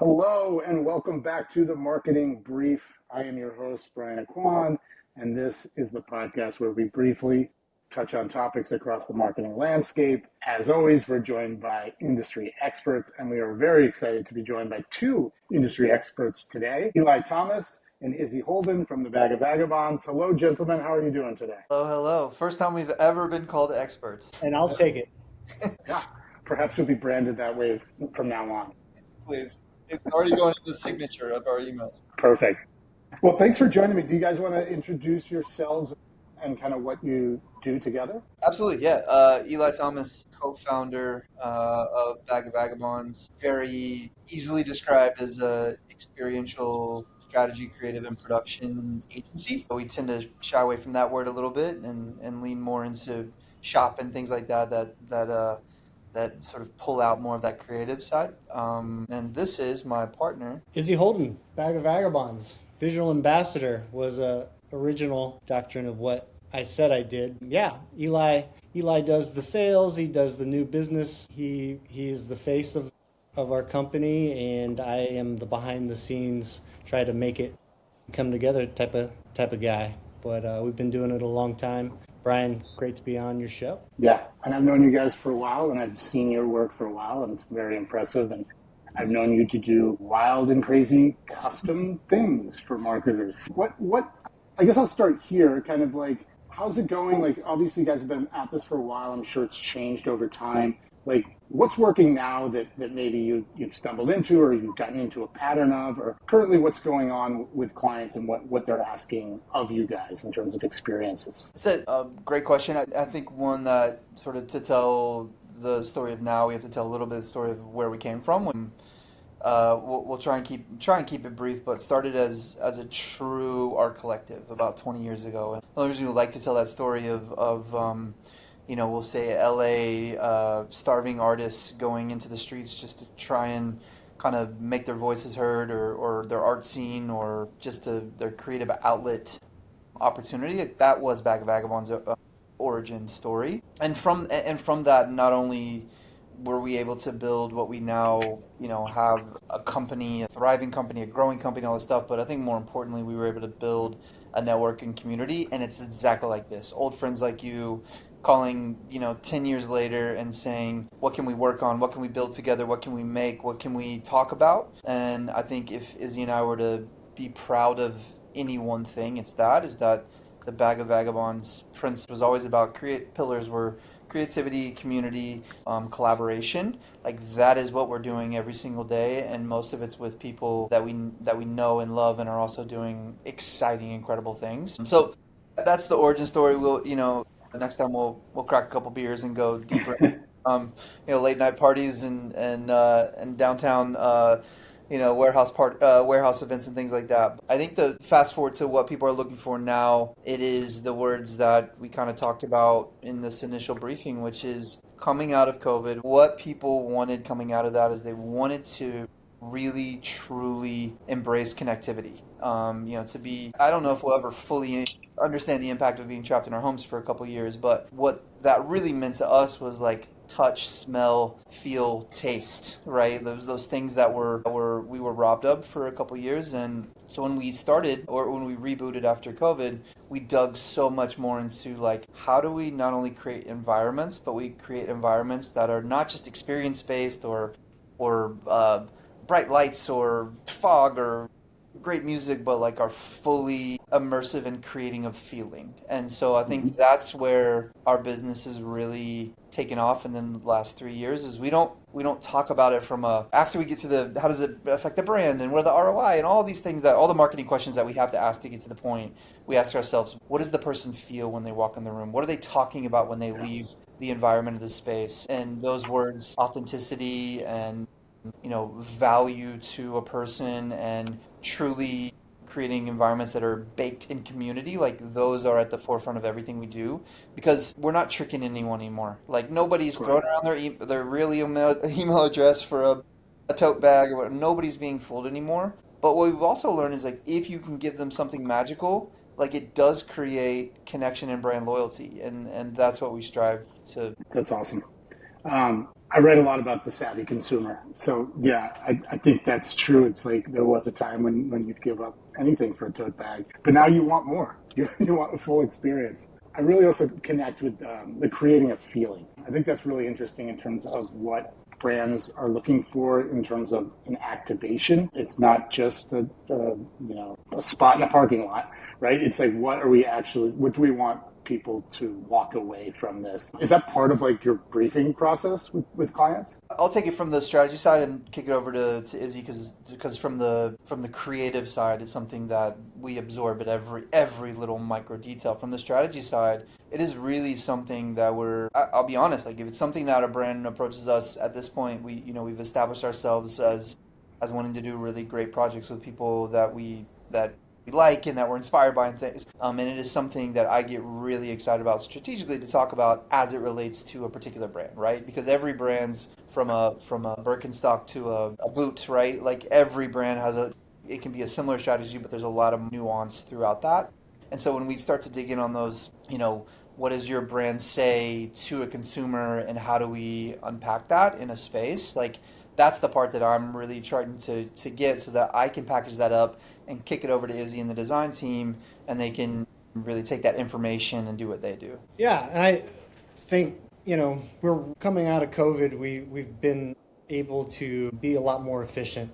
Hello and welcome back to the Marketing Brief. I am your host, Brian Aquan, and this is the podcast where we briefly touch on topics across the marketing landscape. As always, we're joined by industry experts, and we are very excited to be joined by two industry experts today, Eli Thomas and Izzy Holden from the Vagabonds. Hello, gentlemen. How are you doing today? Hello, hello. First time we've ever been called experts. And I'll take it. Yeah, perhaps you'll be branded that way from now on. Please. It's already going in the signature of our emails. Perfect. Well, thanks for joining me. Do you guys want to introduce yourselves and kind of what you do together? Absolutely, yeah. Eli Thomas, co-founder of Vagabonds, very easily described as a experiential strategy, creative, and production agency. We tend to shy away from that word a little bit and lean more into shop and things like that sort of pull out more of that creative side. And this is my partner. Izzy Holden, Bag of Vagabonds. Visual ambassador was a original doctrine of what I said I did. Yeah, Eli does the sales, he does the new business. He is the face of our company, and I am the behind the scenes, try to make it come together type of guy. But we've been doing it a long time. Brian, great to be on your show. Yeah, and I've known you guys for a while, and I've seen your work for a while, and it's very impressive. And I've known you to do wild and crazy custom things for marketers. What? I guess I'll start here. Kind of like, how's it going? Like, obviously, you guys have been at this for a while. I'm sure it's changed over time. Like, what's working now that maybe you've stumbled into or you've gotten into a pattern of, or currently what's going on with clients and what they're asking of you guys in terms of experiences? It's a great question. I think one that sort of to tell the story of now, we have to tell a little bit of the story of where we came from. We'll try and keep it brief, but started as a true art collective about 20 years ago. And the only reason we like to tell that story of we'll say LA starving artists going into the streets just to try and kind of make their voices heard or their art scene or just their creative outlet opportunity. That was Vagabonds' origin story. And from that, not only were we able to build what we now, have a company, a thriving company, a growing company, all this stuff. But I think more importantly, we were able to build a network and community. And it's exactly like this. Old friends like you calling, 10 years later and saying, what can we work on? What can we build together? What can we make? What can we talk about? And I think if Izzy and I were to be proud of any one thing, is that the Bag of Vagabonds principle was always about pillars were creativity, community, collaboration. Like that is what we're doing every single day, and most of it's with people that we know and love, and are also doing exciting, incredible things. So that's the origin story. We'll next time we'll crack a couple beers and go deeper. Late night parties and downtown. Warehouse events and things like that. I think the fast forward to what people are looking for now, it is the words that we kind of talked about in this initial briefing, which is coming out of COVID. What people wanted coming out of that is they wanted to really truly embrace connectivity. I don't know if we'll ever fully understand the impact of being trapped in our homes for a couple years, but what that really meant to us was like touch, smell, feel, taste, right? Those things that we were robbed of for a couple years. And so when we started, or when we rebooted after COVID, we dug so much more into like, how do we not only create environments, but we create environments that are not just experience based or bright lights or fog or great music, but like are fully immersive in creating a feeling. And so I think that's where our business has really taken off in the last 3 years. Is we don't talk about it from after we get to the how does it affect the brand and what are the ROI and all these things, that all the marketing questions that we have to ask to get to the point. We ask ourselves, what does the person feel when they walk in the room? What are they talking about when they leave the environment of the space? And those words, authenticity and value to a person and truly creating environments that are baked in community, like those are at the forefront of everything we do, because we're not tricking anyone anymore. Like nobody's throwing around their real email address for a tote bag or whatever. Nobody's being fooled anymore. But what we've also learned is like if you can give them something magical, like it does create connection and brand loyalty, and that's what we strive to. That's awesome. I read a lot about the savvy consumer. So yeah, I think that's true. It's like there was a time when you'd give up anything for a tote bag, but now you want more. You want a full experience. I really also connect with the creating a feeling. I think that's really interesting in terms of what brands are looking for in terms of an activation. It's not just a spot in a parking lot, right? It's like what do we want people to walk away from this? Is that part of like your briefing process with clients? I'll take it from the strategy side and kick it over to Izzy because from the creative side, it's something that we absorb at every little micro detail. From the strategy side, it is really something that I'll be honest, like if it's something that a brand approaches us at this point, we've established ourselves as wanting to do really great projects with people that we like and that we're inspired by and things. And it is something that I get really excited about strategically to talk about as it relates to a particular brand, right? Because every brand's from a Birkenstock to a boot, right? Like every brand it can be a similar strategy, but there's a lot of nuance throughout that. And so when we start to dig in on those, what does your brand say to a consumer and how do we unpack that in a space? Like that's the part that I'm really trying to get so that I can package that up and kick it over to Izzy and the design team and they can really take that information and do what they do. Yeah, and I think, we're coming out of COVID. We've been able to be a lot more efficient,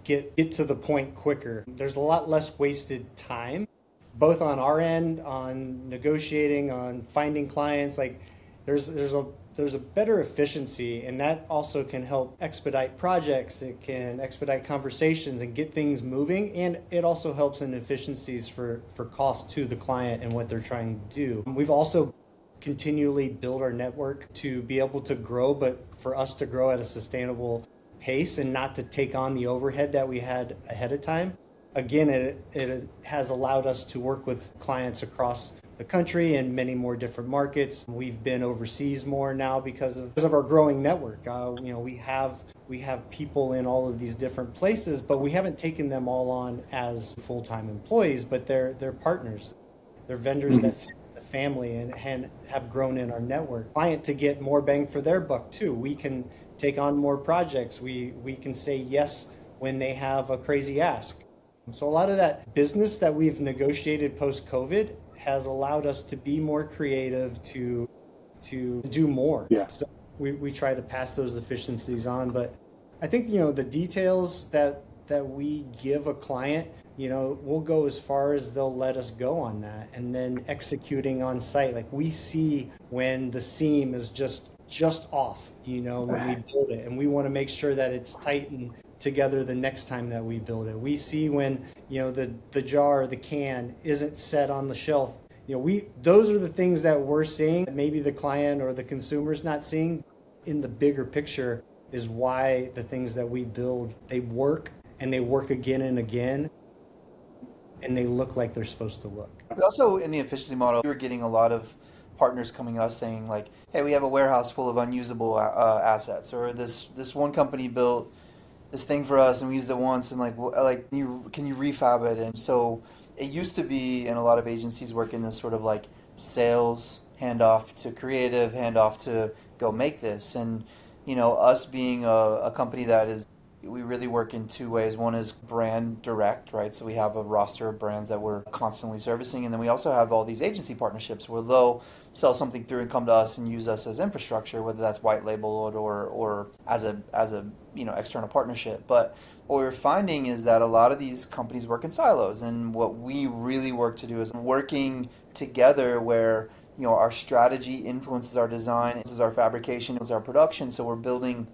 get to the point quicker. There's a lot less wasted time, both on our end, on negotiating, on finding clients. Like there's a better efficiency, and that also can help expedite projects. It can expedite conversations and get things moving, and it also helps in efficiencies for cost to the client and what they're trying to do. We've also continually build our network to be able to grow, but for us to grow at a sustainable pace and not to take on the overhead that we had ahead of time. Again, it has allowed us to work with clients across the country and many more different markets. We've been overseas more now because of our growing network. We have people in all of these different places, but we haven't taken them all on as full-time employees, but they're partners. They're vendors that fit the family and have grown in our network. Client to get more bang for their buck too. We can take on more projects. We can say yes when they have a crazy ask. So a lot of that business that we've negotiated post-COVID has allowed us to be more creative, to do more. Yeah. So we try to pass those efficiencies on. But I think, the details that we give a client, we'll go as far as they'll let us go on that. And then executing on site, like we see when the seam is just off, when we build it. And we want to make sure that it's tightened together the next time that we build it. We see when, the jar, the can isn't set on the shelf. Those are the things that we're seeing. Maybe the client or the consumer's not seeing in the bigger picture is why the things that we build, they work and they work again and again and they look like they're supposed to look. But also in the efficiency model, we were getting a lot of partners coming to us saying like, "Hey, we have a warehouse full of unusable assets," or this one company built this thing for us and we used it once and can you refab it? And so it used to be, and a lot of agencies work in this sort of like sales handoff to creative handoff to go make this. And us being a company that is, we really work in two ways. One is brand direct, right? So we have a roster of brands that we're constantly servicing, and then we also have all these agency partnerships where they'll sell something through and come to us and use us as infrastructure, whether that's white labeled or as a external partnership. But what we're finding is that a lot of these companies work in silos, and what we really work to do is working together where our strategy influences our design, this is our fabrication, it's our production. So we're building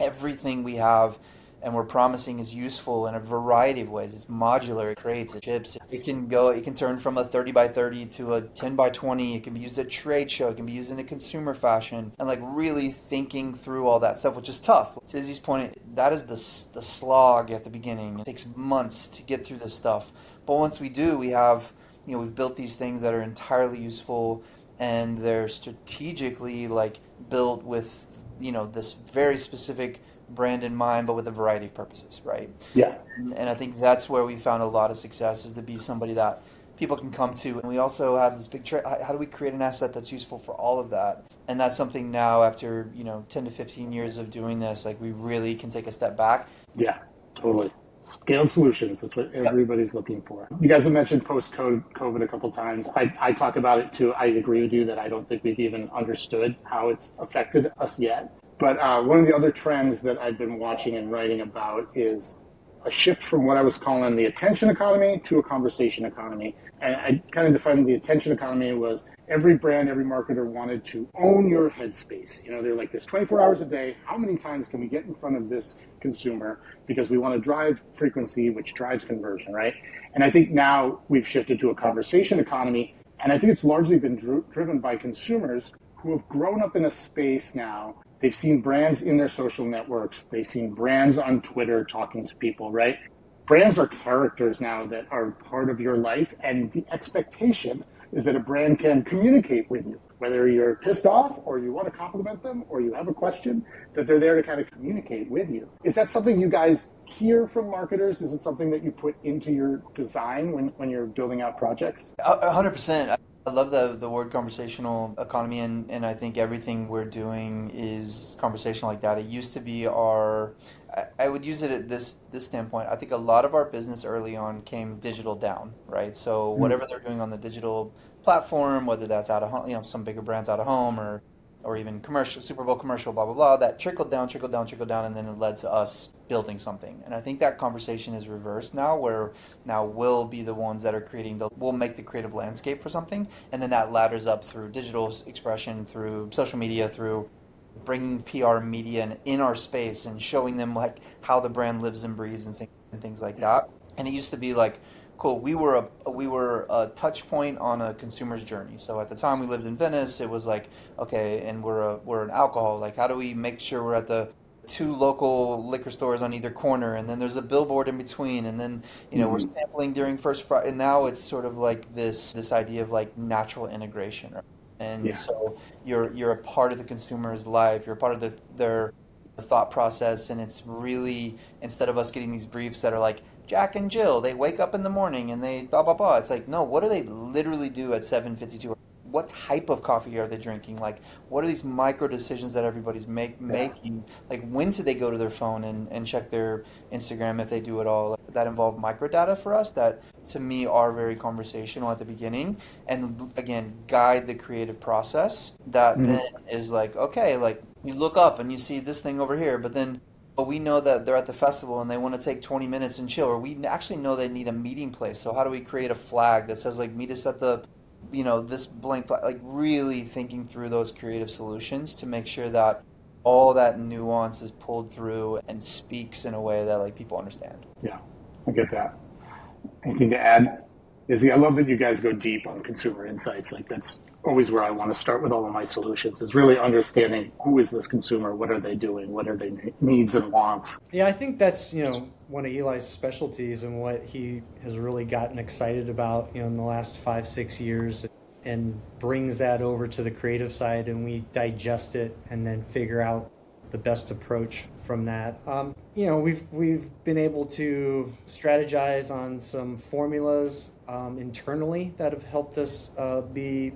everything we have and we're promising is useful in a variety of ways. It's modular, it creates, it ships. It can turn from a 30 by 30 to a 10 by 20. It can be used at trade show. It can be used in a consumer fashion. And like really thinking through all that stuff, which is tough. To Izzy's point, that is the slog at the beginning. It takes months to get through this stuff. But once we do, we've built these things that are entirely useful and they're strategically like built with, this very specific brand in mind, but with a variety of purposes, right? Yeah. And I think that's where we found a lot of success is to be somebody that people can come to. And we also have this big how do we create an asset that's useful for all of that? And that's something now after, 10 to 15 years of doing this, like we really can take a step back. Yeah, totally. Scaled solutions. That's what Yep. everybody's looking for. You guys have mentioned post-COVID a couple times. I talk about it too. I agree with you that I don't think we've even understood how it's affected us yet. But one of the other trends that I've been watching and writing about is a shift from what I was calling the attention economy to a conversation economy. And I kind of defined the attention economy was every brand, every marketer wanted to own your headspace. They're like, there's 24 hours a day. How many times can we get in front of this consumer? Because we want to drive frequency, which drives conversion, right? And I think now we've shifted to a conversation economy. And I think it's largely been driven by consumers who have grown up in a space now. They've seen brands in their social networks. They've seen brands on Twitter talking to people, right? Brands are characters now that are part of your life, and the expectation is that a brand can communicate with you, whether you're pissed off or you want to compliment them or you have a question, that they're there to kind of communicate with you. Is that something you guys hear from marketers? Is it something that you put into your design when you're building out projects? 100%. I love the word conversational economy, and I think everything we're doing is conversational like that. It used to be I would use it at this standpoint. I think a lot of our business early on came digital down, right? So whatever they're doing on the digital platform, whether that's out of home, some bigger brands out of home or even commercial, Super Bowl commercial, blah, blah, blah, that trickled down, trickled down, trickled down, and then it led to us building something. And I think that conversation is reversed now, where now we'll be the ones that are we'll make the creative landscape for something, and then that ladders up through digital expression, through social media, through bringing PR media in our space and showing them like how the brand lives and breathes and things like that. And it used to be like, cool, we were a touch point on a consumer's journey. So at the time we lived in Venice, it was like, okay, and we're an alcohol. Like, how do we make sure we're at the two local liquor stores on either corner, and then there's a billboard in between, and then we're sampling during first Friday. And now it's sort of like this idea of like natural integration, right? And Yeah. so you're a part of the consumer's life. You're a part of their thought process, and it's really, instead of us getting these briefs that are like Jack and Jill, they wake up in the morning and they blah blah blah. It's like, no, what do they literally do at 7:52? What type of coffee are they drinking? Like, what are these micro decisions that everybody's making? Like, when do they go to their phone and check their Instagram if they do it all? Like, that involve micro data for us that, to me, are very conversational at the beginning, and again, guide the creative process. That then is like, okay, like you look up and you see this thing over here, but we know that they're at the festival and they want to take 20 minutes and chill, or we actually know they need a meeting place. So how do we create a flag that says like meet us at the this blank flag, like really thinking through those creative solutions to make sure that all that nuance is pulled through and speaks in a way that like people understand. Yeah, I get that. Anything to add? Izzy, I love that you guys go deep on consumer insights. Like, that's always where I want to start with all of my solutions, is really understanding who is this consumer, what are they doing, what are their needs and wants. Yeah, I think that's, one of Eli's specialties and what he has really gotten excited about, in the last 5, 6 years, and brings that over to the creative side, and we digest it and then figure out the best approach from that. We've been able to strategize on some formulas internally that have helped us be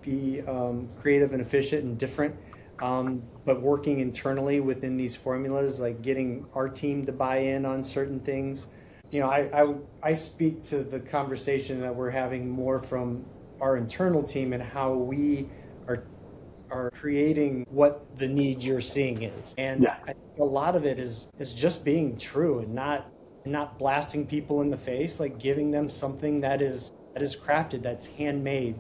creative and efficient and different. But working internally within these formulas, like getting our team to buy in on certain things. I speak to the conversation that we're having more from our internal team and how we are creating what the need you're seeing is. And Yeah. I think a lot of it is just being true and not blasting people in the face, like giving them something that is crafted, that's handmade,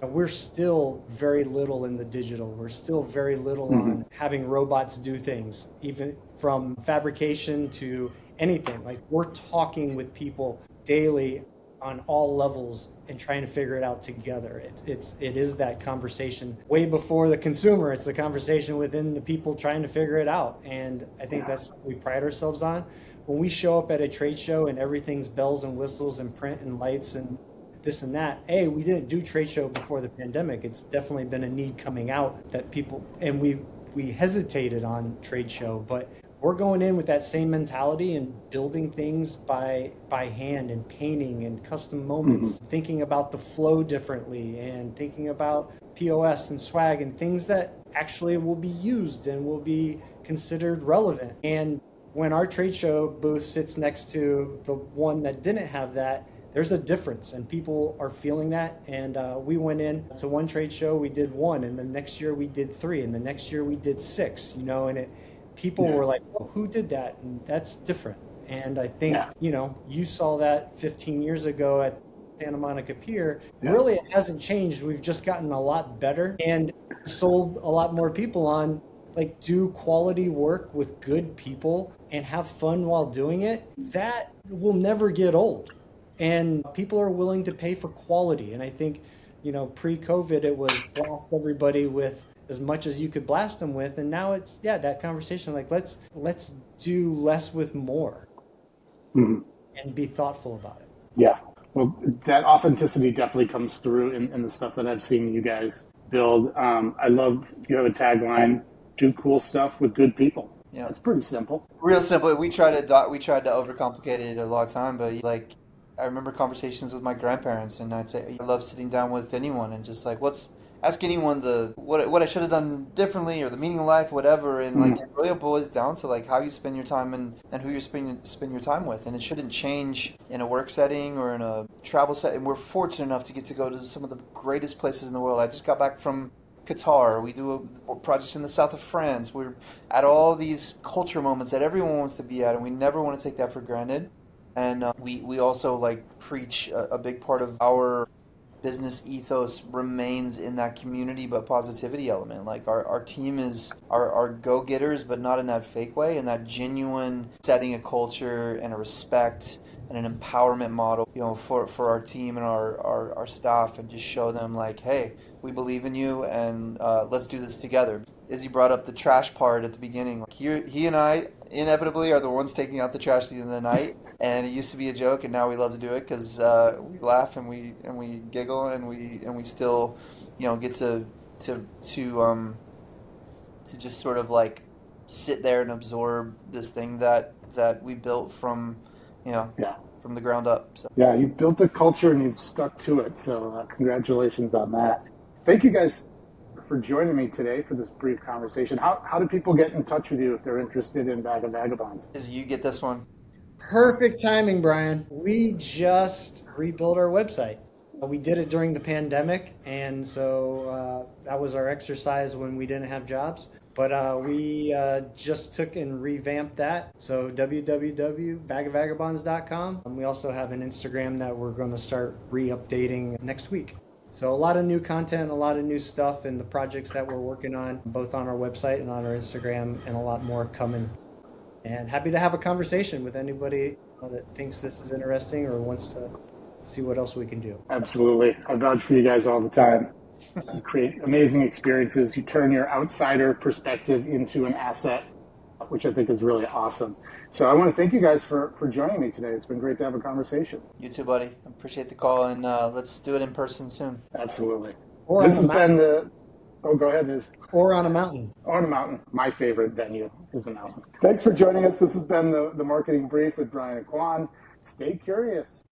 we're still very little in the digital. We're still very little on having robots do things, even from fabrication to anything. Like, we're talking with people daily on all levels and trying to figure it out together. It is that conversation way before the consumer. It's the conversation within the people trying to figure it out. And I think that's what we pride ourselves on. When we show up at a trade show and everything's bells and whistles and print and lights and this and that. We didn't do trade show before the pandemic. It's definitely been a need coming out that people, and we hesitated on trade show, but we're going in with that same mentality and building things by hand and painting and custom moments, thinking about the flow differently and thinking about POS and swag and things that actually will be used and will be considered relevant. And when our trade show booth sits next to the one that didn't have that, there's a difference, and people are feeling that. And we went in to one trade show, we did one, and the next year we did three, and the next year we did six. And people were like, "Oh, who did that?" And that's different. And I think you saw that 15 years ago at Santa Monica Pier. Really, it hasn't changed. We've just gotten a lot better and sold a lot more people on, like, do quality work with good people and have fun while doing it. That will never get old. And people are willing to pay for quality. And I think, pre-COVID, it was blast everybody with as much as you could blast them with. And now it's, that conversation, like, let's do less with more and be thoughtful about it. Yeah. Well, that authenticity definitely comes through in the stuff that I've seen you guys build. I love, you have a tagline, do cool stuff with good people. Yeah. It's pretty simple. Real simple. We tried to overcomplicate it a lot of time, but like, I remember conversations with my grandparents, and I'd say I love sitting down with anyone and just like, ask anyone what I should have done differently or the meaning of life, whatever, and like it really boils down to like how you spend your time and who you spend your time with, and it shouldn't change in a work setting or in a travel setting. We're fortunate enough to get to go to some of the greatest places in the world. I just got back from Qatar. We do projects in the south of France. We're at all these culture moments that everyone wants to be at, and we never want to take that for granted. And we also like preach a big part of our business ethos remains in that community but positivity element. Like our team are go-getters, but not in that fake way, in that genuine setting a culture and a respect and an empowerment model, for our team and our staff, and just show them like, hey, we believe in you, and let's do this together. Izzy brought up the trash part at the beginning. Like he and I inevitably are the ones taking out the trash at the end of the night. And it used to be a joke, and now we love to do it because we laugh and we giggle and we still, get to just sort of like sit there and absorb this thing that we built from the ground up. So. Yeah, you built the culture and you've stuck to it. So congratulations on that. Thank you guys for joining me today for this brief conversation. How do people get in touch with you if they're interested in Bag of Vagabonds? Izzy, you get this one. Perfect timing, Brian. We just rebuilt our website. We did it during the pandemic, and so that was our exercise when we didn't have jobs. But we just took and revamped that. So www.bagofvagabonds.com. And we also have an Instagram that we're going to start re-updating next week. So a lot of new content, a lot of new stuff, and the projects that we're working on, both on our website and on our Instagram, and a lot more coming. And happy to have a conversation with anybody that thinks this is interesting or wants to see what else we can do. Absolutely. I vouch for you guys all the time. You create amazing experiences. You turn your outsider perspective into an asset, which I think is really awesome. So I want to thank you guys for joining me today. It's been great to have a conversation. You too, buddy. I appreciate the call, and let's do it in person soon. Absolutely. Or this has been the... Oh, go ahead, Liz. Or on a mountain. On a mountain. My favorite venue is the mountain. Thanks for joining us. This has been the Marketing Brief with Brian and Quan. Stay curious.